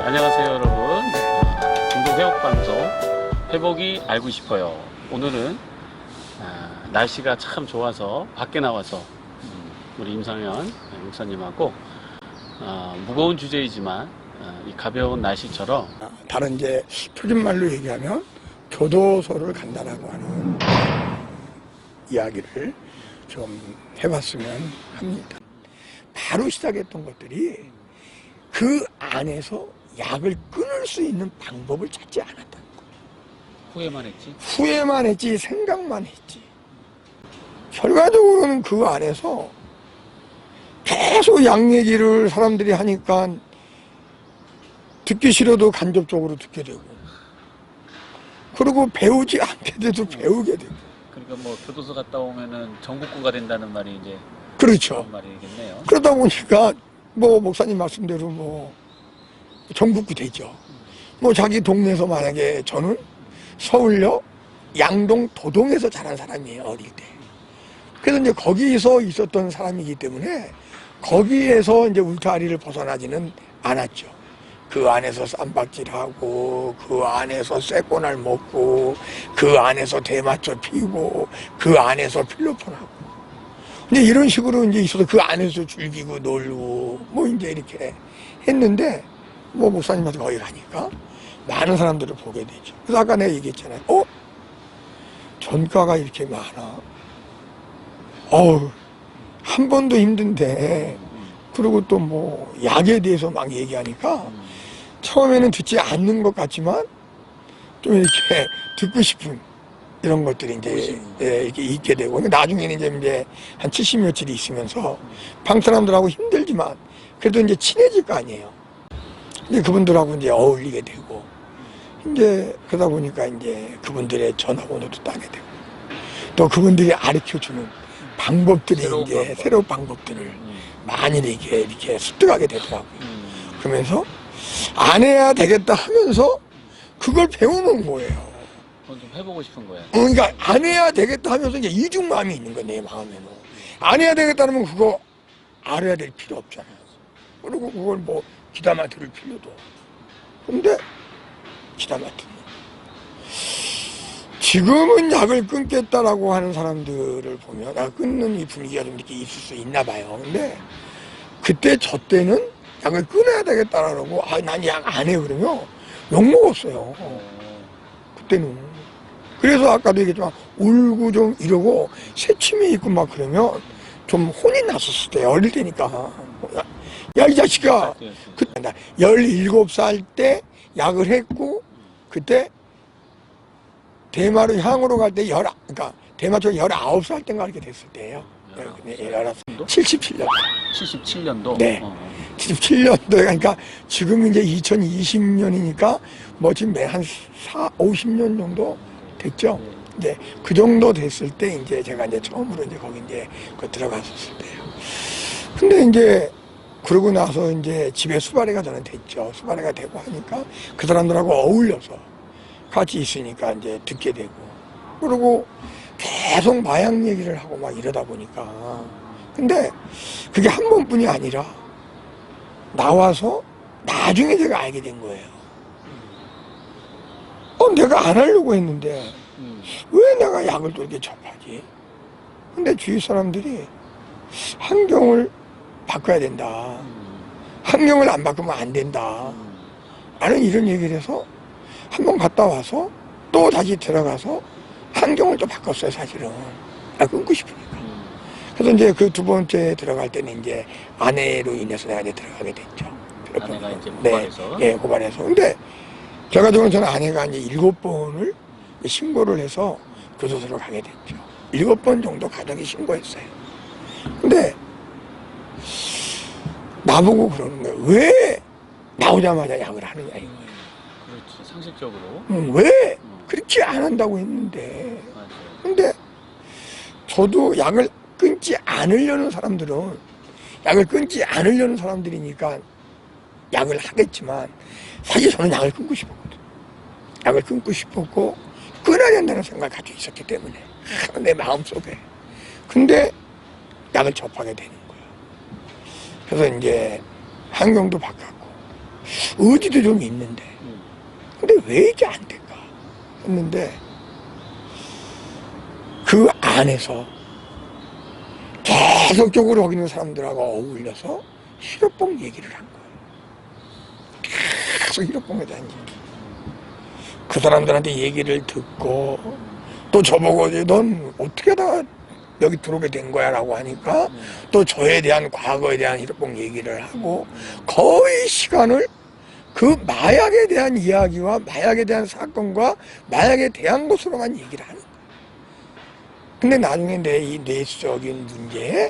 안녕하세요 여러분. 중동회복방송 회복이 알고 싶어요. 오늘은 날씨가 참 좋아서 밖에 나와서 우리 임상현 목사님하고 무거운 주제이지만 이 가벼운 날씨처럼 다른 이제 표준말로 얘기하면 교도소를 간다라고 하는 이야기를 좀 해봤으면 합니다. 바로 시작했던 것들이 그 안에서 약을 끊을 수 있는 방법을 찾지 않았다는 거예요. 후회만 했지? 후회만 했지, 생각만 했지. 결과적으로는 그 안에서 계속 약 얘기를 사람들이 하니까 듣기 싫어도 간접적으로 듣게 되고, 그리고 배우지 않게 돼도 배우게 되고. 그러니까 뭐 교도소 갔다 오면은 전국구가 된다는 말이 이제 그렇죠. 그런 말이겠네요. 그러다 보니까 뭐 목사님 말씀대로 뭐 전국구 되죠. 뭐 자기 동네에서 만약에 저는 서울역 양동 도동에서 자란 사람이에요, 어릴 때. 그래서 이제 거기서 있었던 사람이기 때문에 거기에서 이제 울타리를 벗어나지는 않았죠. 그 안에서 쌈박질하고, 그 안에서 쇠꼬날 먹고, 그 안에서 대마초 피고, 그 안에서 필로폰하고. 근데 이런 식으로 이제 있어서 그 안에서 즐기고 놀고, 뭐 이제 이렇게 했는데, 뭐 목사님한테 거기 가니까 많은 사람들을 보게 되죠. 그래서 아까 내가 얘기했잖아요. 전과가 이렇게 많아. 한 번도 힘든데, 그리고 또 뭐 약에 대해서 막 얘기하니까 처음에는 듣지 않는 것 같지만 좀 이렇게 듣고 싶은 이런 것들이 이제 이렇게 있게 되고, 나중에는 이제 한 70며칠이 있으면서 방 사람들하고 힘들지만 그래도 이제 친해질 거 아니에요. 근데 그분들하고 이제 어울리게 되고, 이제 그러다 보니까 이제 그분들의 전화번호도 따게 되고, 또 그분들이 가르쳐 주는 방법들이 새로운 방법들을 많이 이렇게 습득하게 되더라고요. 그러면서 안 해야 되겠다 하면서 그걸 배우는 거예요. 그건 좀 해보고 싶은 거야. 그러니까 안 해야 되겠다 하면서 이제 이중 마음이 있는 거야, 내 마음에는. 안 해야 되겠다 하면 그거 알아야 될 필요 없잖아요. 그리고 그걸 뭐 귀담아 들을 필요도. 근데 귀담아 듣는. 지금은 약을 끊겠다라고 하는 사람들을 보면 약 끊는 이 분위기가 좀 이렇게 있을 수 있나 봐요. 근데 그때 저 때는 약을 끊어야 되겠다라고, 난 약 안 해 그러면 욕먹었어요. 그때는. 그래서 아까도 얘기했지만 울고 좀 이러고 새침이 있고 막 그러면 좀 혼이 났었을 때, 어릴 때니까. 야, 이 자식아. 그때 나 17살 때 약을 했고, 그때 대마로 향으로 갈 때 그러니까 대마초 19살 때인가 이렇게 됐을 때예요. 77년. 77년도? 네. 77년도에, 그러니까 지금 이제 2020년이니까 뭐 지금 한 50년 정도 됐죠. 이제 그 정도 됐을 때 이제 제가 이제 처음으로 이제 거기 이제 들어갔었을 때예요. 근데 이제 그러고 나서 이제 집에 수발이가 저는 됐죠. 수발이가 되고 하니까 그 사람들하고 어울려서 같이 있으니까 이제 듣게 되고, 그리고 계속 마약 얘기를 하고 막 이러다 보니까. 근데 그게 한 번뿐이 아니라 나와서 나중에 제가 알게 된 거예요. 내가 안 하려고 했는데 왜 내가 약을 또 이렇게 접하지? 근데 주위 사람들이 환경을 바꿔야 된다. 환경을 안 바꾸면 안 된다. 라는 이런 얘기를 해서 한번 갔다 와서 또 다시 들어가서 환경을 또 바꿨어요, 사실은. 끊고 싶으니까. 그래서 이제 그 두 번째 들어갈 때는 이제 아내로 인해서 내가 이제 들어가게 됐죠. 아내가 이제 고발해서? 네, 고발해서. 근데 결과적으로 저는 아내가 이제 7번을 신고를 해서 교도소로 가게 됐죠. 7번 정도 가족이 신고했어요. 근데 나보고 그러는 거예요. 왜 나오자마자 약을 하느냐, 이거예요. 그렇지, 상식적으로. 왜 그렇게 안 한다고 했는데. 맞아요. 근데 저도 약을 끊지 않으려는 사람들은, 약을 끊지 않으려는 사람들이니까 약을 하겠지만, 사실 저는 약을 끊고 싶었거든요. 약을 끊고 싶었고 끊어야 된다는 생각을 가지고 있었기 때문에, 내 마음속에. 근데 약을 접하게 되는 거예요. 그래서 이제 환경도 바꿨고, 의지도 좀 있는데 근데 왜 이게 안 될까 했는데 그 안에서 계속적으로 거기 있는 사람들하고 어울려서 히로뽕 얘기를 한 거예요. 계속 히로뽕에 대한 얘기. 그 사람들한테 얘기를 듣고 또 저보고 넌 어떻게 다 여기 들어오게 된 거야 라고 하니까 또 저에 대한 과거에 대한 히로뽕 얘기를 하고 거의 시간을 그 마약에 대한 이야기와 마약에 대한 사건과 마약에 대한 것으로만 얘기를 하는 거예요. 근데 나중에 내 이 뇌적인 문제에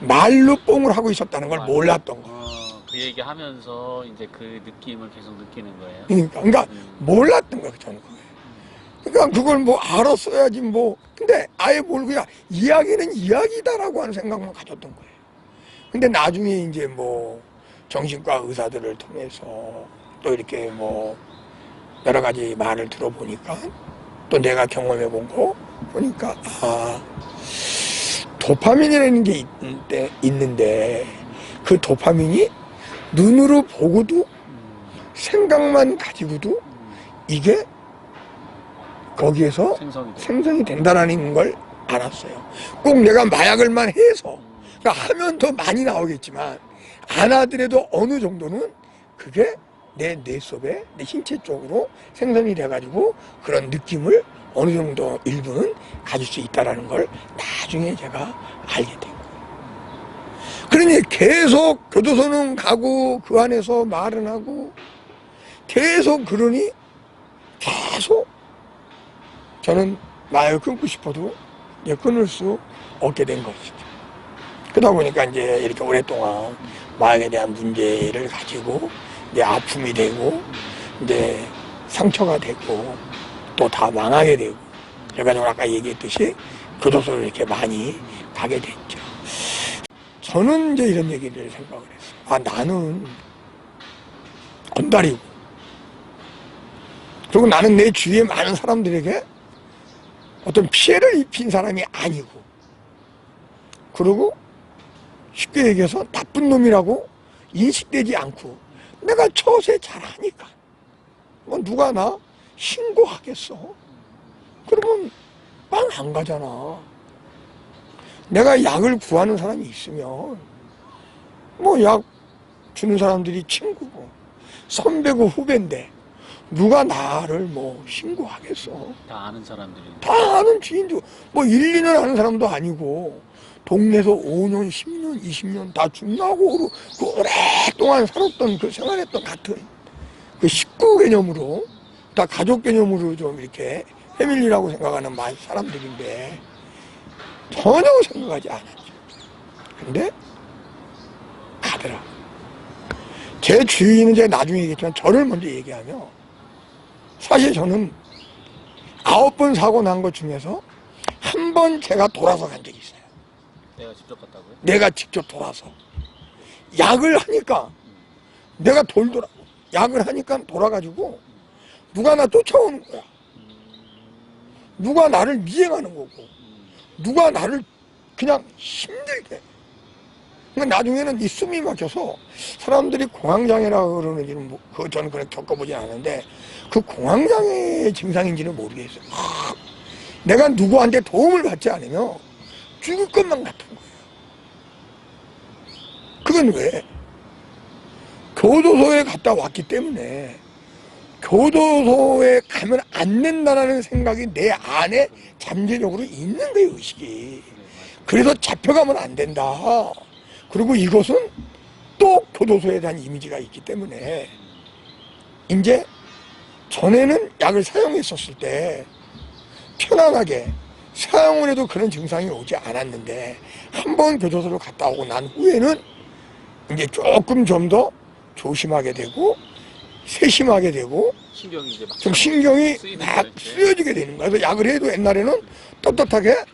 말로 뽕을 하고 있었다는 걸 몰랐던 거예요. 그 얘기하면서 이제 그 느낌을 계속 느끼는 거예요. 그러니까 몰랐던 거예요, 저는 그게. 그러니까 그걸 뭐 알았어야지 뭐. 근데 아예 모르고 이야기는 이야기다라고 하는 생각만 가졌던 거예요. 근데 나중에 이제 뭐 정신과 의사들을 통해서 또 이렇게 뭐 여러 가지 말을 들어보니까 또 내가 경험해 본 거 보니까 도파민이라는 게 있는데 그 도파민이 눈으로 보고도 생각만 가지고도 이게 거기에서 생성이 된다라는 걸 알았어요. 꼭 내가 마약을만 해서 그러니까 하면 더 많이 나오겠지만 안 하더라도 어느 정도는 그게 내 뇌 속에 내 신체 쪽으로 생성이 돼가지고 그런 느낌을 어느 정도 일부는 가질 수 있다는 걸 나중에 제가 알게 된 거예요. 그러니 계속 교도소는 가고 그 안에서 말은 하고 계속 그러니 계속 저는 마약을 끊고 싶어도 이제 끊을 수 없게 된 것이죠. 그러다 보니까 이제 이렇게 오랫동안 마약에 대한 문제를 가지고 이제 아픔이 되고 이제 상처가 되고 또 다 망하게 되고 그래가지고 아까 얘기했듯이 교도소를 이렇게 많이 가게 됐죠. 저는 이제 이런 얘기를 생각을 했어요. 나는 건달이고 그리고 나는 내 주위에 많은 사람들에게 어떤 피해를 입힌 사람이 아니고 그리고 쉽게 얘기해서 나쁜 놈이라고 인식되지 않고 내가 처세 잘하니까 뭐 누가 나 신고하겠어? 그러면 빵 안 가잖아. 내가 약을 구하는 사람이 있으면 뭐 약 주는 사람들이 친구고 선배고 후배인데 누가 나를 뭐 신고하겠어? 다 아는 사람들이. 다 아는 지인도 뭐 1, 2년 아는 사람도 아니고 동네에서 5년, 10년, 20년 다 중나고 그 오랫동안 살았던 그 생활했던 같은 그 식구 개념으로 다 가족 개념으로 좀 이렇게 패밀리라고 생각하는 사람들인데 전혀 생각하지 않았죠. 근데 가더라. 제 주위는 이제 나중에 얘기했지만 저를 먼저 얘기하며 사실 저는 9번 사고 난 것 중에서 한 번 제가 돌아서 간 적이 있어요. 내가 직접 갔다고요? 내가 직접 돌아서 약을 하니까 내가 돌더라고. 약을 하니까 돌아가지고 누가 나 쫓아오는 거야. 누가 나를 미행하는 거고 누가 나를 그냥 힘들게. 그러니까 나중에는 이 숨이 막혀서 사람들이 공황장애라고 그러는지는 저는 그냥 겪어보진 않았는데 그 공황장애 증상인지는 모르겠어요. 내가 누구한테 도움을 받지 않으면 죽을 것만 같은 거예요. 그건 왜? 교도소에 갔다 왔기 때문에 교도소에 가면 안 된다는 생각이 내 안에 잠재적으로 있는 거예요, 의식이. 그래서 잡혀가면 안 된다. 그리고 이것은 또 교도소에 대한 이미지가 있기 때문에 이제 전에는 약을 사용했었을 때 편안하게 사용을 해도 그런 증상이 오지 않았는데 한 번 교도소를 갔다 오고 난 후에는 이제 조금 좀 더 조심하게 되고 세심하게 되고 신경이 이제 막 좀 신경이 막 쓰여지게 되는 거야. 그래서 약을 해도 옛날에는 떳떳하게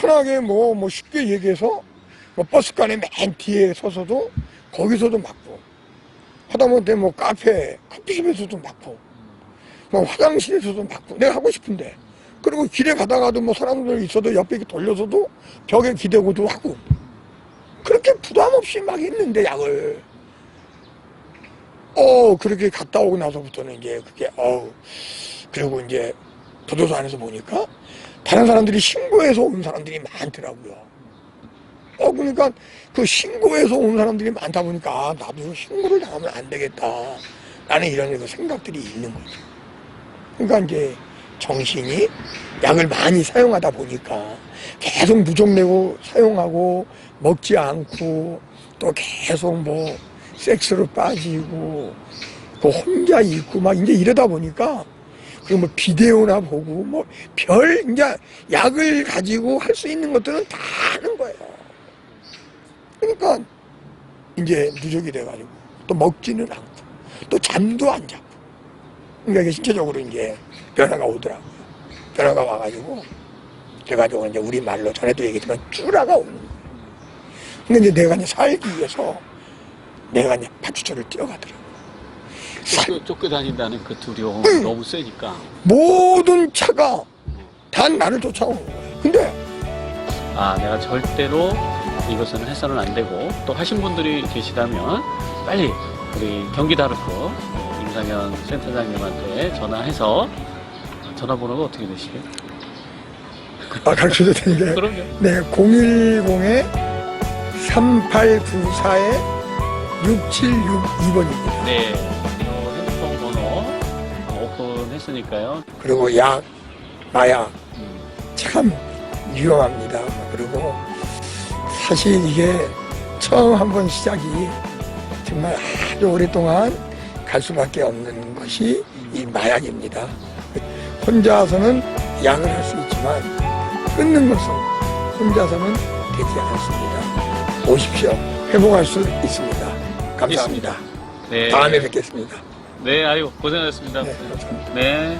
편하게 뭐 쉽게 얘기해서 뭐 버스간에 맨 뒤에 서서도 거기서도 맞고 하다못해 뭐 카페 커피숍에서도 맞고 뭐 화장실에서도 맞고 내가 하고 싶은데 그리고 길에 가다가도 뭐 사람들 있어도 옆에 돌려서도 벽에 기대고도 하고 그렇게 부담 없이 막 했는데 약을 그렇게 갔다 오고 나서부터는 이제 그게, 그리고 이제 교도소 안에서 보니까 다른 사람들이 신고해서 온 사람들이 많더라고요. 그러니까 그 신고해서 온 사람들이 많다 보니까 나도 신고를 당하면 안 되겠다. 라는 이런 생각들이 있는 거죠. 그러니까 이제 정신이 약을 많이 사용하다 보니까 계속 무정내고 사용하고 먹지 않고 또 계속 뭐 섹스로 빠지고 그 혼자 있고 막 이제 이러다 보니까 그리고 뭐 비데오나 보고 뭐 별 이제 약을 가지고 할 수 있는 것들은 다 하는 거예요. 그러니까 이제 누적이 돼가지고 또 먹지는 않고 또 잠도 안 자고 그러니까 이게 신체적으로 이제 변화가 오더라고요. 변화가 와가지고 그래가지고 이제 우리 말로 전에도 얘기했지만 쭈라가 오는 거예요. 근데 이제 내가 이제 살기 위해서 내가 이제 파출소를 뛰어가더라고요. 쫓겨다닌다는 그 두려움이 너무 세니까. 모든 차가 다 나를 쫓아오는 거예요. 근데 내가 절대로 이것은 해서는 안 되고, 또 하신 분들이 계시다면 빨리 우리 경기다르코 임상현 센터장님한테 전화해서, 전화번호가 어떻게 되시게요? 가르쳐도 되는데 그럼요. 네, 010-3894-6762번입니다. 네, 핸드폰 번호 오픈했으니까요. 그리고 약, 마약 참 위험합니다. 그리고 사실 이게 처음 한번 시작이 정말 아주 오랫동안 갈 수밖에 없는 것이 이 마약입니다. 혼자서는 약을 할 수 있지만 끊는 것은 혼자서는 되지 않습니다. 오십시오. 회복할 수 있습니다. 감사합니다. 네. 다음에 뵙겠습니다. 네, 아유, 고생하셨습니다. 네, 감사합니다. 네.